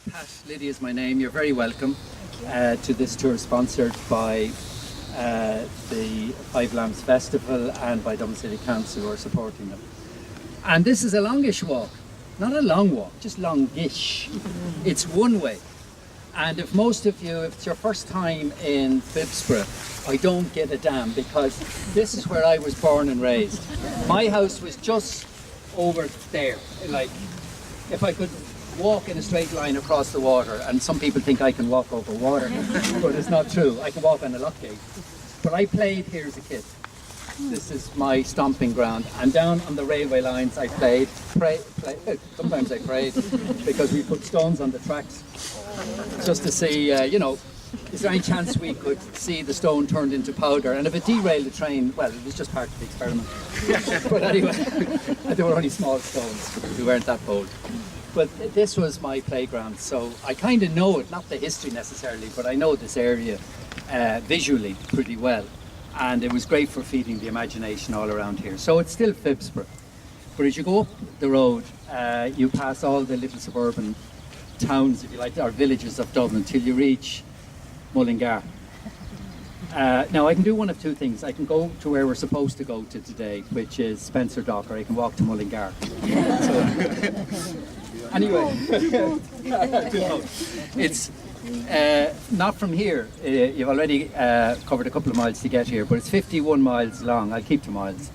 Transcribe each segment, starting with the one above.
Pat, Liddy is my name. You're very welcome to this tour sponsored by the Five Lambs Festival and by Dublin City Council who are supporting them. And this is a longish walk, not a long walk, just longish. It's one way. And if most of you, if it's your first time in Phibsborough, I don't get a damn, because this is where I was born and raised. My house was just over there. Like, if I could walk in a straight line across the water, and some people think I can walk over water, but it's not true. I can walk on a lock gate. But I played here as a kid. This is my stomping ground, and down on the railway lines I played, sometimes I prayed, because we put stones on the tracks, just to see, is there any chance we could see the stone turned into powder? And if it derailed the train, well, it was just part of the experiment. But anyway, they were only small stones, we weren't that bold. But this was my playground, so I kind of know it, not the history necessarily, but I know this area visually pretty well. And it was great for feeding the imagination all around here. So it's still Phibsborough. But as you go up the road, you pass all the little suburban towns, if you like, or villages of Dublin, till you reach Mullingar. Now I can do one of two things. I can go to where we're supposed to go to today, which is Spencer Dock, or I can walk to Mullingar. Anyway, it's not from here. You've already covered a couple of miles to get here, but it's 51 miles long. I'll keep to miles,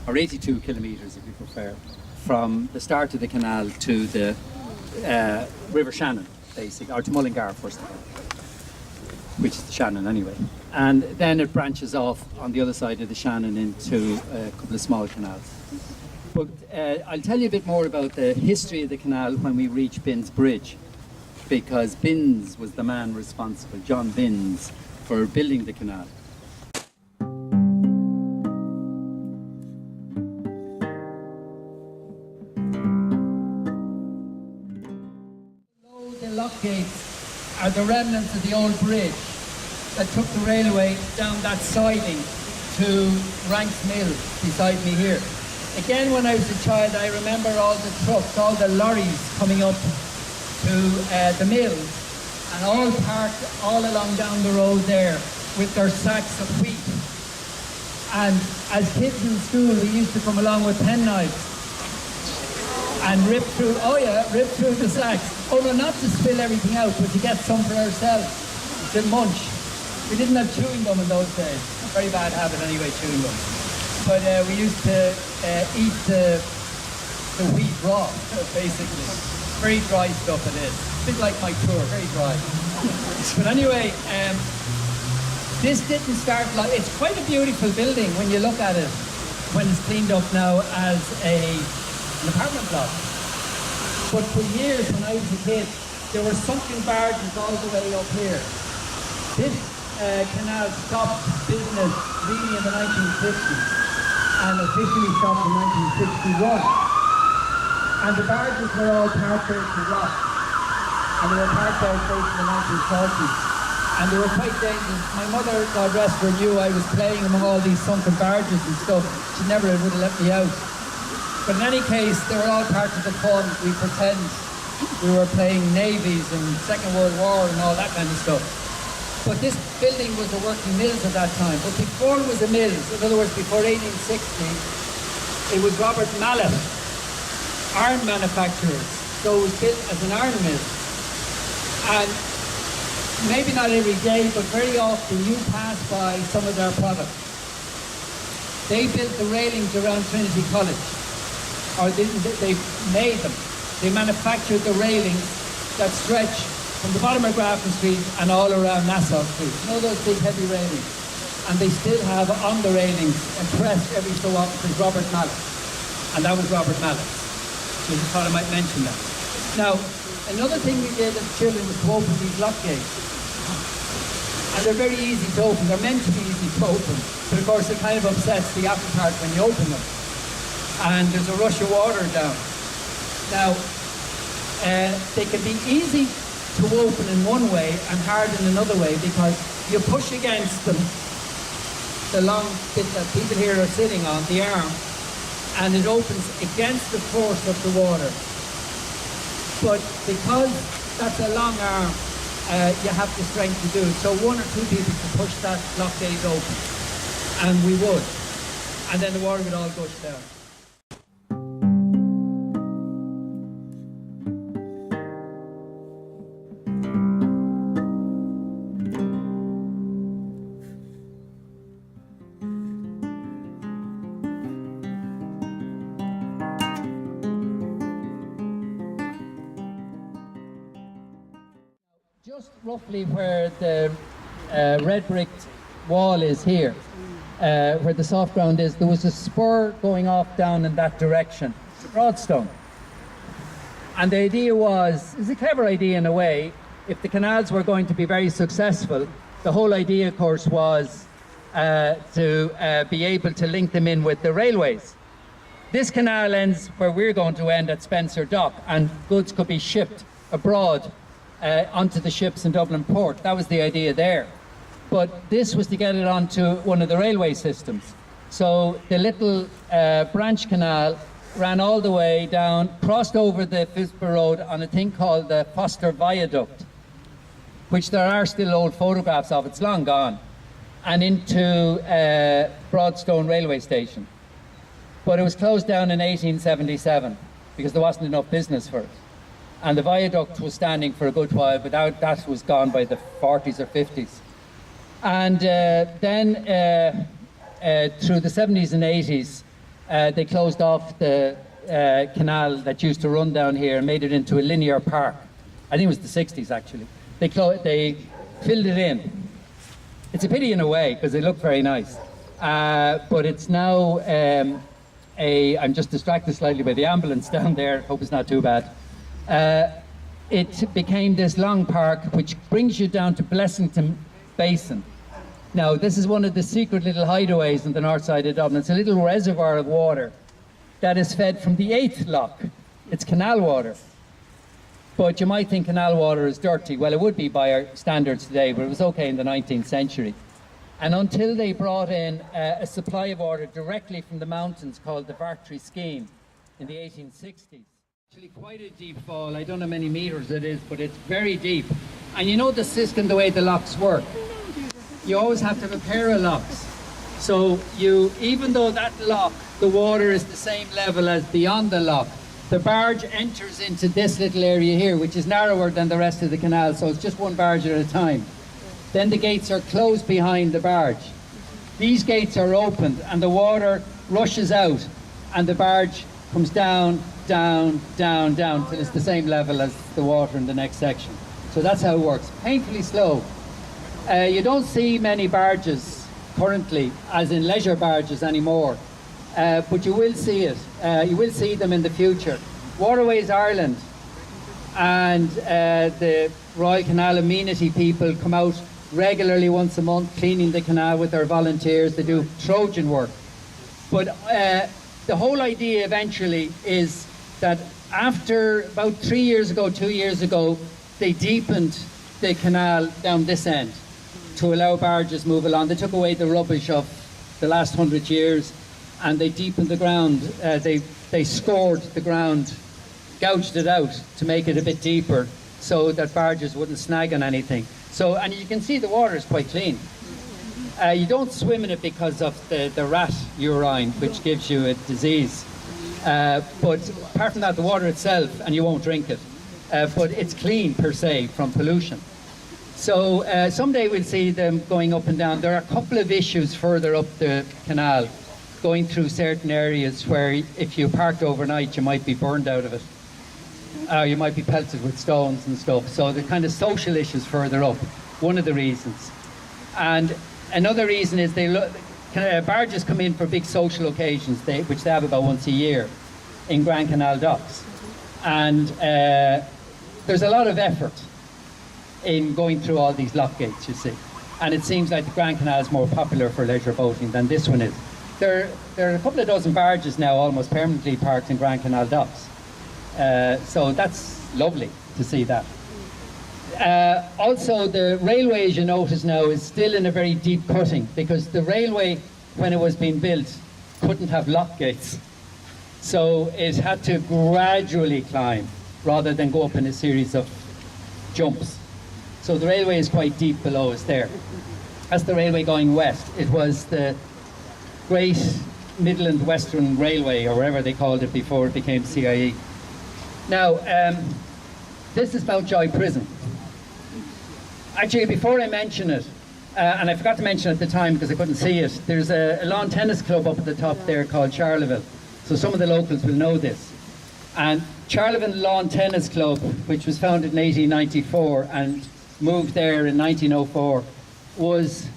or 82 kilometres if you prefer, from the start of the canal to the River Shannon, basically, or to Mullingar first of all, which is the Shannon anyway. And then it branches off on the other side of the Shannon into a couple of small canals. But I'll tell you a bit more about the history of the canal when we reach Binns Bridge, because Binns was the man responsible, John Binns, for building the canal. Below the lock gates are the remnants of the old bridge that took the railway down that siding to Ranks Mill beside me here. Again, when I was a child, I remember all the trucks, all the lorries coming up to the mills, and all parked all along down the road there with their sacks of wheat. And as kids in school, we used to come along with penknives and rip through the sacks. Oh no, not to spill everything out, but to get some for ourselves, to munch. We didn't have chewing gum in those days. Very bad habit anyway, chewing gum. But we used to eat the wheat raw, basically. Very dry stuff it is. A bit like my tour, very dry. But anyway, this didn't start like, it's quite a beautiful building when you look at it, when it's cleaned up now as an apartment block. But for years when I was a kid, there were sunken barges all the way up here. This canal stopped business really in the 1950s. And officially stopped in 1961. And the barges were all parked there to rot. And they were parked there in the 1940s. And they were quite dangerous. My mother, God rest her, knew I was playing among all these sunken barges and stuff. She never would have let me out. But in any case, they were all part of the fun. We pretend we were playing navies and Second World War and all that kind of stuff. But this building was a working mills at that time. But before it was a mills, in other words, before 1860, it was Robert Mallet, iron manufacturers. So it was built as an iron mill. And maybe not every day, but very often you pass by some of their products. They built the railings around Trinity College, or they made them. They manufactured the railings that stretch from the bottom of Grafton Street and all around Nassau Street. You know those big heavy railings? And they still have on the railings, impressed every so often, says Robert Mallet. And that was Robert Mallet. So I just thought I might mention that. Now, another thing we did as children was to open these lock gates. And they're very easy to open. They're meant to be easy to open. But of course it kind of upsets the apple cart when you open them. And there's a rush of water down. Now, they can be easy to open in one way and hard in another way, because you push against them, the long bit that people here are sitting on, the arm, and it opens against the force of the water. But because that's a long arm. You have the strength to do it. So one or two people could push that lock gate open, and we would. And then the water would all gush down. Just roughly where the red brick wall is here, where the soft ground is, there was a spur going off down in that direction, the Broadstone. And the idea was, it's a clever idea in a way, if the canals were going to be very successful, the whole idea of course was to be able to link them in with the railways. This canal ends where we're going to end at Spencer Dock, and goods could be shipped abroad onto the ships in Dublin port. That was the idea there. But this was to get it onto one of the railway systems. So the little branch canal ran all the way down, crossed over the Fisborough Road on a thing called the Foster Viaduct, which there are still old photographs of, it's long gone, and into Broadstone railway station. But it was closed down in 1877 because there wasn't enough business for it. And the viaduct was standing for a good while, but that was gone by the 40s or 50s. And then through the 70s and 80s, they closed off the canal that used to run down here and made it into a linear park. I think it was the 60s actually. They filled it in. It's a pity in a way because they look very nice. But it's now I'm just distracted slightly by the ambulance down there. Hope it's not too bad. It became this long park which brings you down to Blessington Basin. Now this is one of the secret little hideaways in the north side of Dublin. It's a little reservoir of water that is fed from the 8th lock. It's canal water. But you might think canal water is dirty. Well, it would be by our standards today, but it was okay in the 19th century. And until they brought in a supply of water directly from the mountains called the Vartry Scheme in the 1860s. Actually quite a deep fall. I don't know how many meters it is, but it's very deep. And you know the system, the way the locks work. You always have to have a pair of locks. So even though that lock, the water is the same level as beyond the lock, the barge enters into this little area here, which is narrower than the rest of the canal, so it's just one barge at a time. Then the gates are closed behind the barge. These gates are opened and the water rushes out and the barge comes down, down, down, down till it's the same level as the water in the next section. So that's how it works. Painfully slow. You don't see many barges currently, as in leisure barges anymore, but you will see it. You will see them in the future. Waterways Ireland and the Royal Canal amenity people come out regularly once a month cleaning the canal with their volunteers. They do Trojan work. But the whole idea eventually is that after about 3 years ago, 2 years ago, they deepened the canal down this end to allow barges move along. They took away the rubbish of the last 100 years and they deepened the ground. They scored the ground, gouged it out to make it a bit deeper so that barges wouldn't snag on anything. So, and you can see the water is quite clean. You don't swim in it because of the rat urine, which gives you a disease. But apart from that, the water itself, and you won't drink it. But it's clean per se from pollution. So someday we'll see them going up and down. There are a couple of issues further up the canal, going through certain areas where if you parked overnight, you might be burned out of it. You might be pelted with stones and stuff. So the kind of social issues further up, one of the reasons. And another reason is barges come in for big social occasions, which they have about once a year in Grand Canal docks. And there's a lot of effort in going through all these lock gates, you see. And it seems like the Grand Canal is more popular for leisure boating than this one is. There are a couple of dozen barges now almost permanently parked in Grand Canal docks. So that's lovely to see that. Also, the railway, as you notice now, is still in a very deep cutting because the railway, when it was being built, couldn't have lock gates. So it had to gradually climb rather than go up in a series of jumps. So the railway is quite deep below us there. That's the railway going west. It was the Great Midland Western Railway, or whatever they called it before it became CIE. Now, this is Mountjoy Prison. Actually, before I mention it, and I forgot to mention at the time because I couldn't see it, there's a lawn tennis club up at the top there called Charleville. So some of the locals will know this. And Charleville Lawn Tennis Club, which was founded in 1894 and moved there in 1904, was,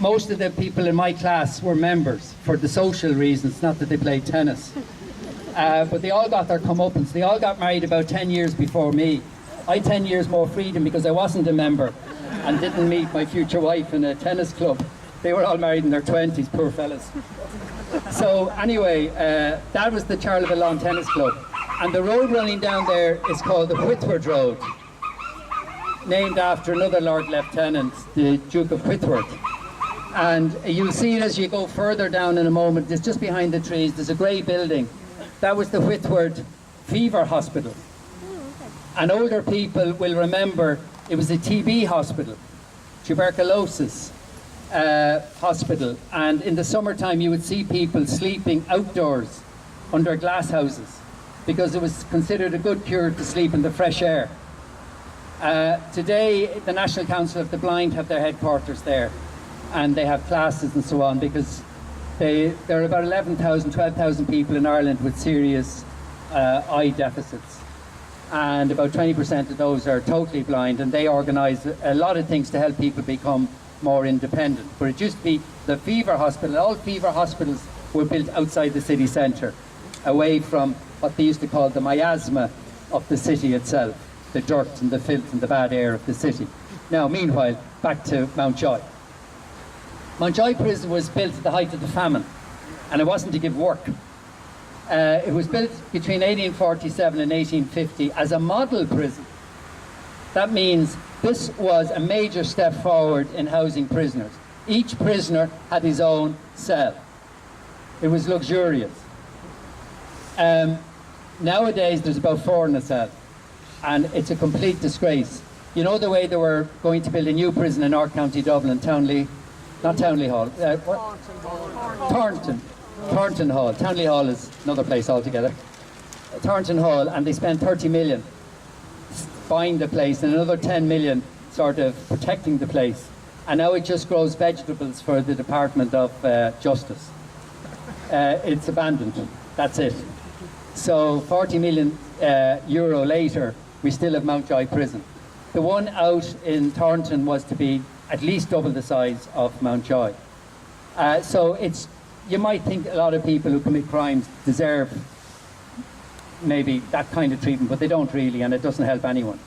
most of the people in my class were members for the social reasons, not that they played tennis. But they all got their comeuppance. They all got married about 10 years before me. I had 10 years more freedom because I wasn't a member and didn't meet my future wife in a tennis club. They were all married in their 20s, poor fellas. So anyway, that was the Charleville Lawn Tennis Club. And the road running down there is called the Whitworth Road, named after another Lord Lieutenant, the Duke of Whitworth. And you'll see it as you go further down in a moment. It's just behind the trees. There's a grey building. That was the Whitworth Fever Hospital. And older people will remember it was a TB hospital, tuberculosis hospital. And in the summertime you would see people sleeping outdoors under glass houses because it was considered a good cure to sleep in the fresh air. Today the National Council of the Blind have their headquarters there, and they have classes and so on, because there are about 11,000, 12,000 people in Ireland with serious eye deficits. And about 20% of those are totally blind, and they organise a lot of things to help people become more independent. But it used to be the fever hospital. All fever hospitals were built outside the city centre, away from what they used to call the miasma of the city itself, the dirt and the filth and the bad air of the city. Now, meanwhile, back to Mountjoy. Mountjoy Prison was built at the height of the famine, and it wasn't to give work. It was built between 1847 and 1850 as a model prison. That means this was a major step forward in housing prisoners. Each prisoner had his own cell. It was luxurious. Nowadays there's about 4 in a cell, and it's a complete disgrace. You know the way they were going to build a new prison in North County Dublin, Townley, not Townley Hall, Thornton Hall. Townley Hall is another place altogether. Thornton Hall, and they spent 30 million buying the place and another 10 million sort of protecting the place. And now it just grows vegetables for the Department of Justice. It's abandoned. That's it. So 40 million euro later, we still have Mountjoy Prison. The one out in Thornton was to be at least double the size of Mountjoy. So it's, you might think a lot of people who commit crimes deserve maybe that kind of treatment, but they don't really, and it doesn't help anyone.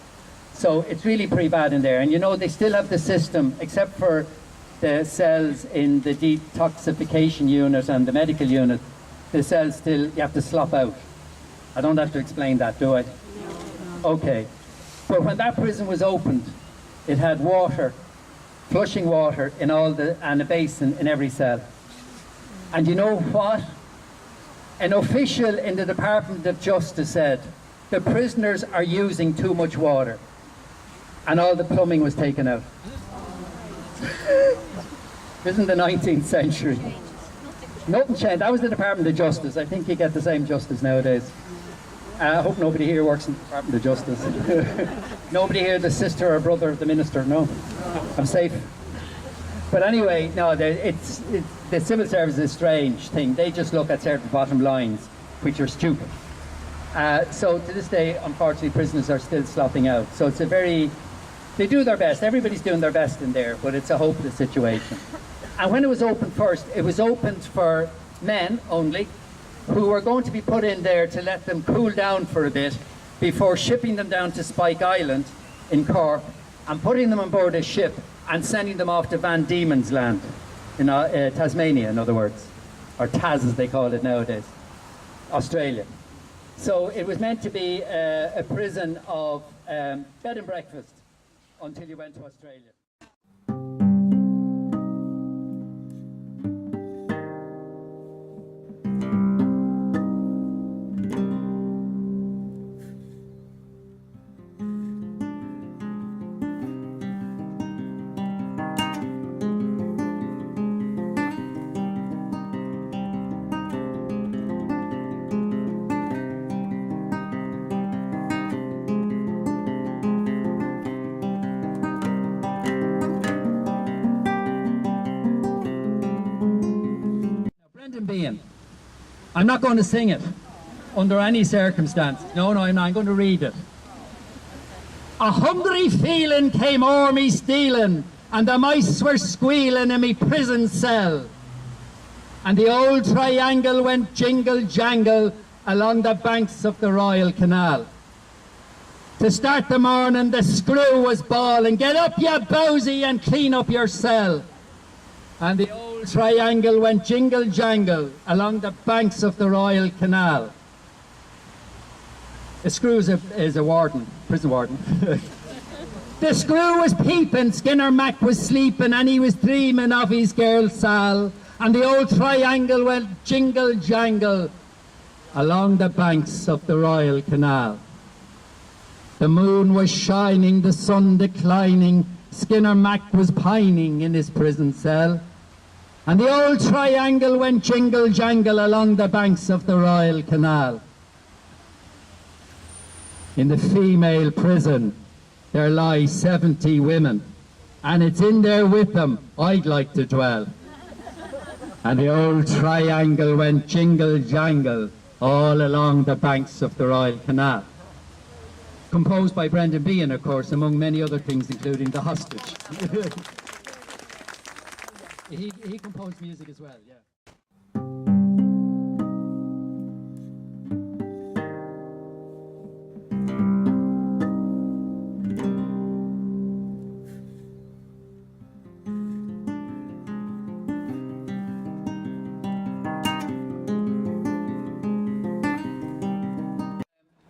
So it's really pretty bad in there. And you know, they still have the system, except for the cells in the detoxification unit and the medical unit, the cells still, you have to slop out. I don't have to explain that, do I? Okay. But when that prison was opened, it had water, flushing water in all the, and a basin in every cell. And you know what? An official in the Department of Justice said, the prisoners are using too much water. And all the plumbing was taken out. This is in the 19th century. Nothing changed. That was the Department of Justice. I think you get the same justice nowadays. I hope nobody here works in the Department of Justice. Nobody here the sister or brother of the minister, no? I'm safe. But anyway, no, the civil service is a strange thing. They just look at certain bottom lines, which are stupid. So to this day, unfortunately, prisoners are still slopping out. So it's a very, they do their best. Everybody's doing their best in there, but it's a hopeless situation. And when it was opened first, it was opened for men only, who were going to be put in there to let them cool down for a bit before shipping them down to Spike Island in Cork and putting them on board a ship and sending them off to Van Diemen's Land, in Tasmania, in other words, or Tas as they call it nowadays, Australia. So it was meant to be a prison of bed and breakfast until you went to Australia. I'm not going to sing it under any circumstance. No, I'm not. I'm going to read it. A hungry feeling came o'er me stealing, and the mice were squealing in me prison cell. And the old triangle went jingle jangle along the banks of the Royal Canal. To start the morning, the screw was bawling, "Get up, you bowsy, and clean up your cell." And the old triangle went jingle jangle along the banks of the Royal Canal. The screw is a warden, prison warden. The screw was peeping, Skinner Mac was sleeping, and he was dreaming of his girl Sal. And the old triangle went jingle jangle along the banks of the Royal Canal. The moon was shining, the sun declining, Skinner Mac was pining in his prison cell. And the old triangle went jingle jangle along the banks of the Royal Canal. In the female prison there lie 70 women, and it's in there with them I'd like to dwell. And the old triangle went jingle jangle all along the banks of the Royal Canal. Composed by Brendan Behan, of course, among many other things, including The Hostage. He composed music as well, yeah.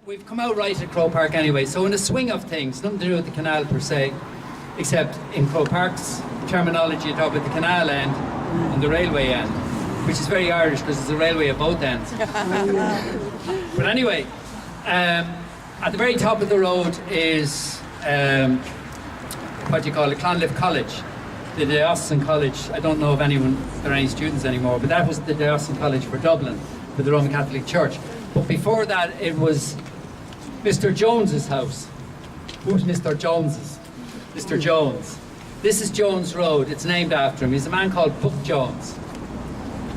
We've come out right at Croke Park anyway, so in the swing of things, nothing to do with the canal per se, except in Croke Park's terminology, you talk about the canal end and the railway end, which is very Irish because there's a railway at both ends. But anyway, at the very top of the road is, what do you call it, Clonliffe College, the Diocesan College. I don't know if there are any students anymore, but that was the Diocesan College for Dublin, for the Roman Catholic Church. But before that, it was Mr. Jones's house. Who's Mr. Jones's? Mr. Jones. This is Jones Road. It's named after him. He's a man called Buck Jones.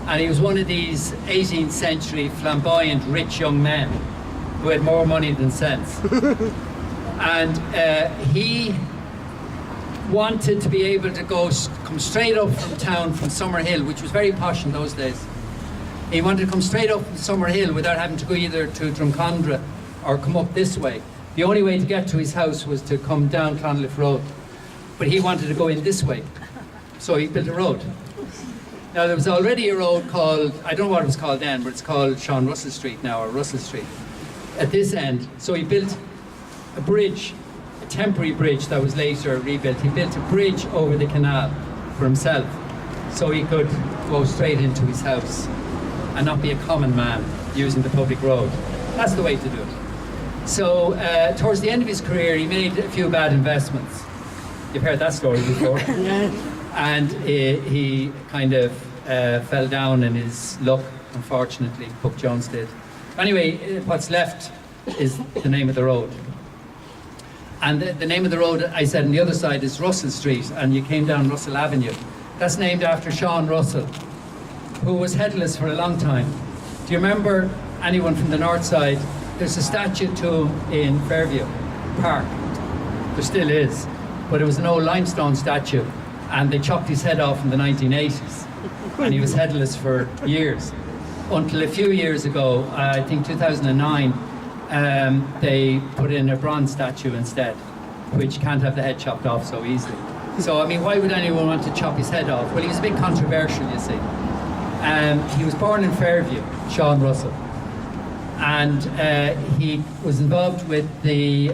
And he was one of these 18th century flamboyant, rich young men who had more money than sense. And he wanted to be able to come straight up from town, from Summerhill, which was very posh in those days. He wanted to come straight up from Summerhill without having to go either to Drumcondra or come up this way. The only way to get to his house was to come down Clonliffe Road. But he wanted to go in this way, so he built a road. Now there was already a road called, I don't know what it was called then, but it's called Sean Russell Street now, or Russell Street, at this end. So he built a bridge, a temporary bridge that was later rebuilt. He built a bridge over the canal for himself, so he could go straight into his house and not be a common man using the public road. That's the way to do it. So towards the end of his career, he made a few bad investments. You've heard that story before. And he kind of fell down in his luck, unfortunately. Buck Jones did. Anyway, what's left is the name of the road. And the name of the road, I said, on the other side is Russell Street, and you came down Russell Avenue. That's named after Sean Russell, who was headless for a long time. Do you remember anyone from the Northside? There's a statue to him in Fairview Park. There still is. But it was an old limestone statue, and they chopped his head off in the 1980s. And he was headless for years. Until a few years ago, I think 2009, they put in a bronze statue instead, which can't have the head chopped off so easily. So, I mean, why would anyone want to chop his head off? Well, he was a bit controversial, you see. He was born in Fairview, Sean Russell. And he was involved with the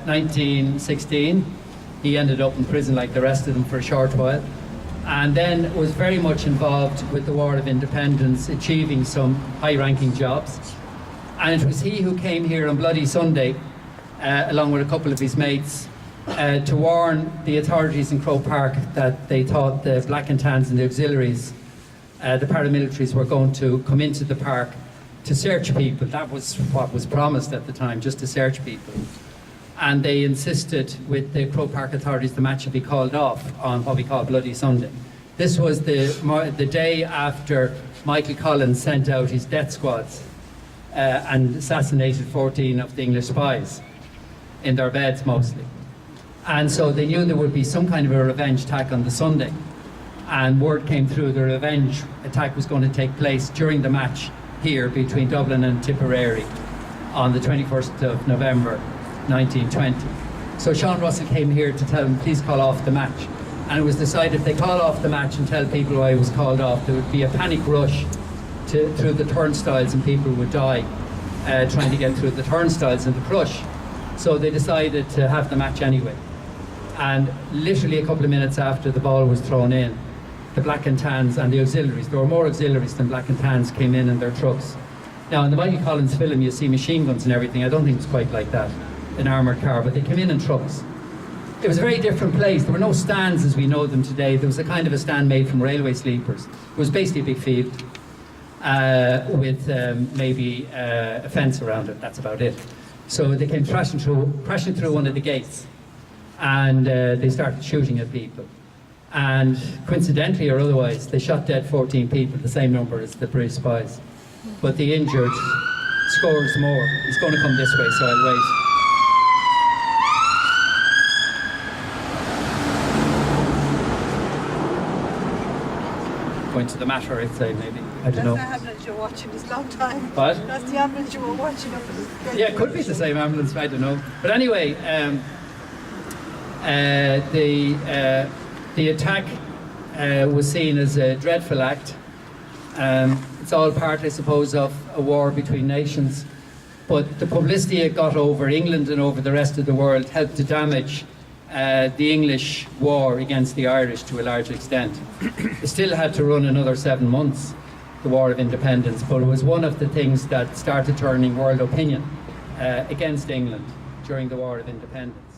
1916. He ended up in prison like the rest of them for a short while. And then was very much involved with the War of Independence, achieving some high-ranking jobs. And it was he who came here on Bloody Sunday, along with a couple of his mates, to warn the authorities in Croke Park that they thought the Black and Tans and the auxiliaries, the paramilitaries, were going to come into the park to search people. That was what was promised at the time, just to search people. And they insisted with the Croke Park authorities the match should be called off on what we call Bloody Sunday. This was the day after Michael Collins sent out his death squads and assassinated 14 of the English spies in their beds mostly. And so they knew there would be some kind of a revenge attack on the Sunday. And word came through the revenge attack was going to take place during the match here between Dublin and Tipperary on the 21st of November 1920. So Sean Russell came here to tell them, please call off the match. And it was decided if they call off the match and tell people why it was called off, there would be a panic rush through the turnstiles and people would die trying to get through the turnstiles and the crush. So they decided to have the match anyway. And literally a couple of minutes after the ball was thrown in, the Black and Tans and the auxiliaries, there were more auxiliaries than Black and Tans, came in their trucks. Now in the Michael Collins film you see machine guns and everything. I don't think it's quite like that, an armoured car, but they came in trucks. It was a very different place. There were no stands as we know them today. There was a kind of a stand made from railway sleepers. It was basically a big field with maybe a fence around it. That's about it. So they came crashing through one of the gates, and they started shooting at people. And coincidentally or otherwise, they shot dead 14 people, the same number as the British spies. But the injured scores more. It's going to come this way, so I'll wait. Going to the matter, I'd say, maybe. I don't know. That's the ambulance you're watching this long time. What? That's the ambulance you were watching up in the... Yeah, it could be the same ambulance, I don't know. But anyway, the attack was seen as a dreadful act. It's all part, I suppose, of a war between nations. But the publicity it got over England and over the rest of the world helped to damage the English war against the Irish to a large extent. It still had to run another 7 months, the War of Independence, but it was one of the things that started turning world opinion against England during the War of Independence.